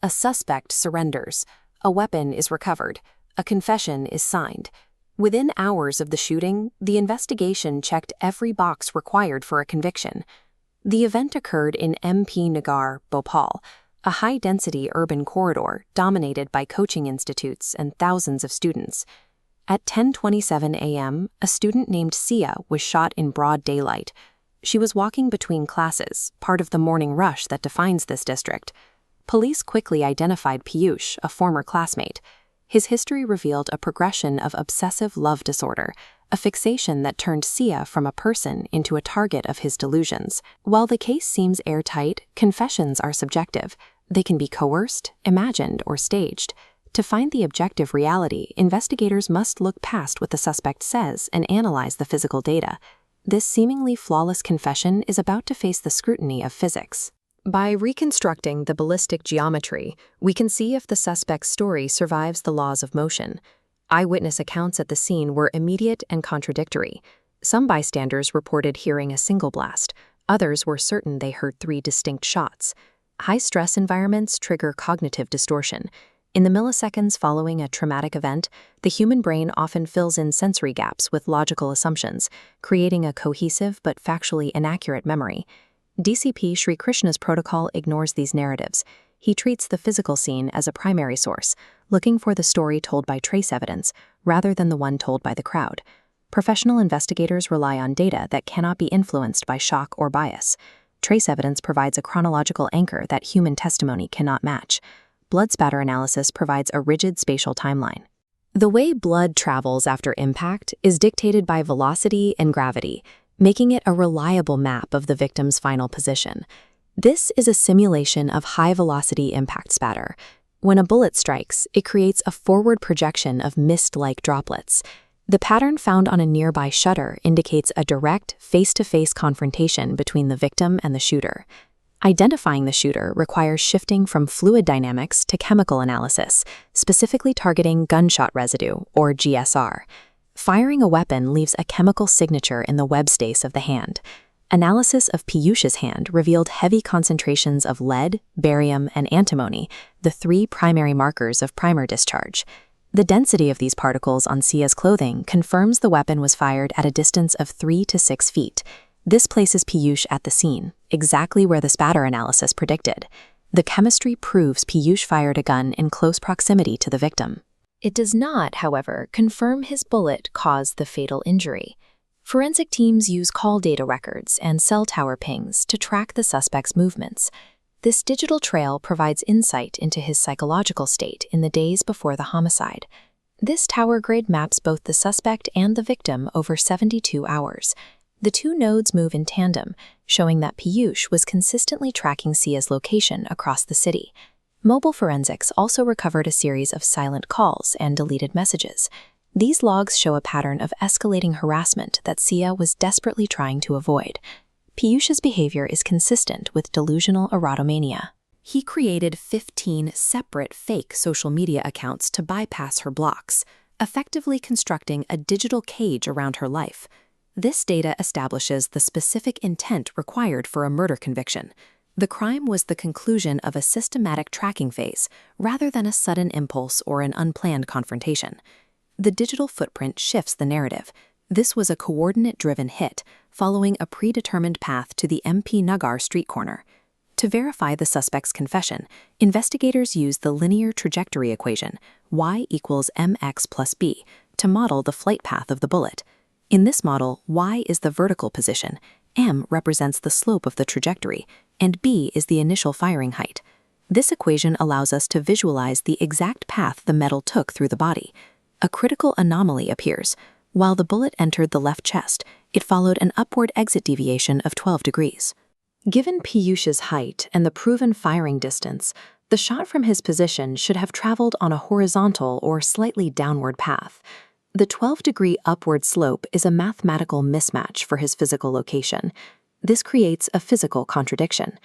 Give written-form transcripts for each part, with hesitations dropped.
A suspect surrenders. A weapon is recovered. A confession is signed. Within hours of the shooting, the investigation checked every box required for a conviction. The event occurred in MP Nagar, Bhopal, a high-density urban corridor dominated by coaching institutes and thousands of students. At 10:27 a.m., a student named Sia was shot in broad daylight. She was walking between classes, part of the morning rush that defines this district. Police quickly identified Piyush, a former classmate. His history revealed a progression of obsessive love disorder, a fixation that turned Sia from a person into a target of his delusions. While the case seems airtight, confessions are subjective. They can be coerced, imagined, or staged. To find the objective reality, investigators must look past what the suspect says and analyze the physical data. This seemingly flawless confession is about to face the scrutiny of physics. By reconstructing the ballistic geometry, we can see if the suspect's story survives the laws of motion. Eyewitness accounts at the scene were immediate and contradictory. Some bystanders reported hearing a single blast. Others were certain they heard 3 distinct shots. High-stress environments trigger cognitive distortion. In the milliseconds following a traumatic event, the human brain often fills in sensory gaps with logical assumptions, creating a cohesive but factually inaccurate memory. DCP Srikrishna's protocol ignores these narratives. He treats the physical scene as a primary source, looking for the story told by trace evidence rather than the one told by the crowd. Professional investigators rely on data that cannot be influenced by shock or bias. Trace evidence provides a chronological anchor that human testimony cannot match. Blood spatter analysis provides a rigid spatial timeline. The way blood travels after impact is dictated by velocity and gravity, making it a reliable map of the victim's final position. This is a simulation of high-velocity impact spatter. When a bullet strikes, it creates a forward projection of mist-like droplets. The pattern found on a nearby shutter indicates a direct, face-to-face confrontation between the victim and the shooter. Identifying the shooter requires shifting from fluid dynamics to chemical analysis, specifically targeting gunshot residue, or GSR. Firing a weapon leaves a chemical signature in the web space of the hand. Analysis of Piyush's hand revealed heavy concentrations of lead, barium, and antimony, the 3 primary markers of primer discharge. The density of these particles on Sia's clothing confirms the weapon was fired at a distance of 3 to 6 feet. This places Piyush at the scene, exactly where the spatter analysis predicted. The chemistry proves Piyush fired a gun in close proximity to the victim. It does not, however, confirm his bullet caused the fatal injury. Forensic teams use call data records and cell tower pings to track the suspect's movements. This digital trail provides insight into his psychological state in the days before the homicide. This tower grid maps both the suspect and the victim over 72 hours. The 2 nodes move in tandem, showing that Piyush was consistently tracking Sia's location across the city. Mobile forensics also recovered a series of silent calls and deleted messages. These logs show a pattern of escalating harassment that Sia was desperately trying to avoid. Piyush's behavior is consistent with delusional erotomania. He created 15 separate fake social media accounts to bypass her blocks, effectively constructing a digital cage around her life. This data establishes the specific intent required for a murder conviction. The crime was the conclusion of a systematic tracking phase, rather than a sudden impulse or an unplanned confrontation. The digital footprint shifts the narrative. This was a coordinate-driven hit, following a predetermined path to the MP Nagar street corner. To verify the suspect's confession, investigators used the linear trajectory equation, y equals mx plus b, to model the flight path of the bullet. In this model, y is the vertical position, m represents the slope of the trajectory, and b is the initial firing height. This equation allows us to visualize the exact path the metal took through the body. A critical anomaly appears. While the bullet entered the left chest, it followed an upward exit deviation of 12 degrees. Given Piyush's height and the proven firing distance, the shot from his position should have traveled on a horizontal or slightly downward path. The 12-degree upward slope is a mathematical mismatch for his physical location. This creates a physical contradiction.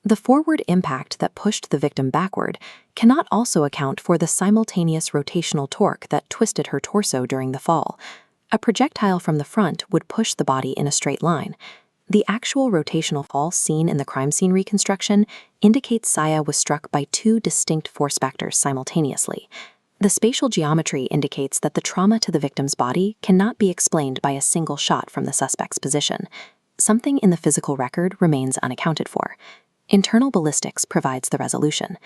The forward impact that pushed the victim backward cannot also account for the simultaneous rotational torque that twisted her torso during the fall. A projectile from the front would push the body in a straight line. The actual rotational fall seen in the crime scene reconstruction indicates Saya was struck by two distinct force vectors simultaneously. The spatial geometry indicates that the trauma to the victim's body cannot be explained by a single shot from the suspect's position. Something in the physical record remains unaccounted for. Internal ballistics provides the resolution.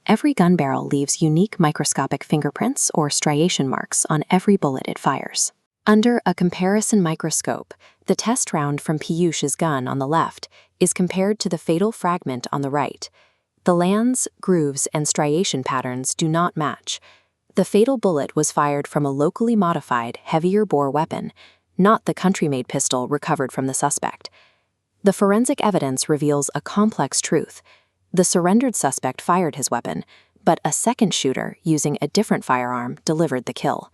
Every gun barrel leaves unique microscopic fingerprints or striation marks on every bullet it fires. Under a comparison microscope, the test round from Piyush's gun on the left is compared to the fatal fragment on the right. The lands, grooves, and striation patterns do not match. The fatal bullet was fired from a locally modified, heavier-bore weapon, not the country-made pistol recovered from the suspect. The forensic evidence reveals a complex truth. The surrendered suspect fired his weapon, but a second shooter, using a different firearm, delivered the kill.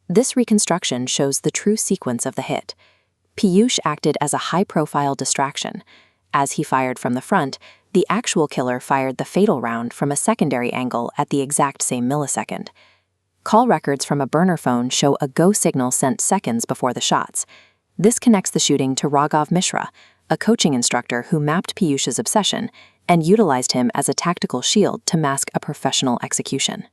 This reconstruction shows the true sequence of the hit. Piyush acted as a high-profile distraction. As he fired from the front, the actual killer fired the fatal round from a secondary angle at the exact same millisecond. Call records from a burner phone show a go signal sent seconds before the shots. This connects the shooting to Raghav Mishra, a coaching instructor who mapped Piyush's obsession and utilized him as a tactical shield to mask a professional execution.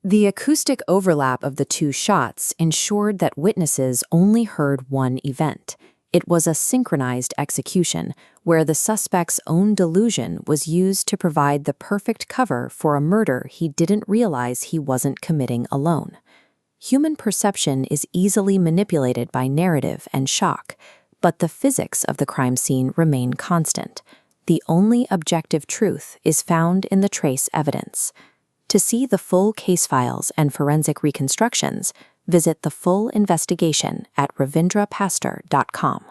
The acoustic overlap of the two shots ensured that witnesses only heard one event. It was a synchronized execution, where the suspect's own delusion was used to provide the perfect cover for a murder he didn't realize he wasn't committing alone. Human perception is easily manipulated by narrative and shock, but the physics of the crime scene remain constant. The only objective truth is found in the trace evidence. To see the full case files and forensic reconstructions, visit the full investigation at ravindrapastor.com.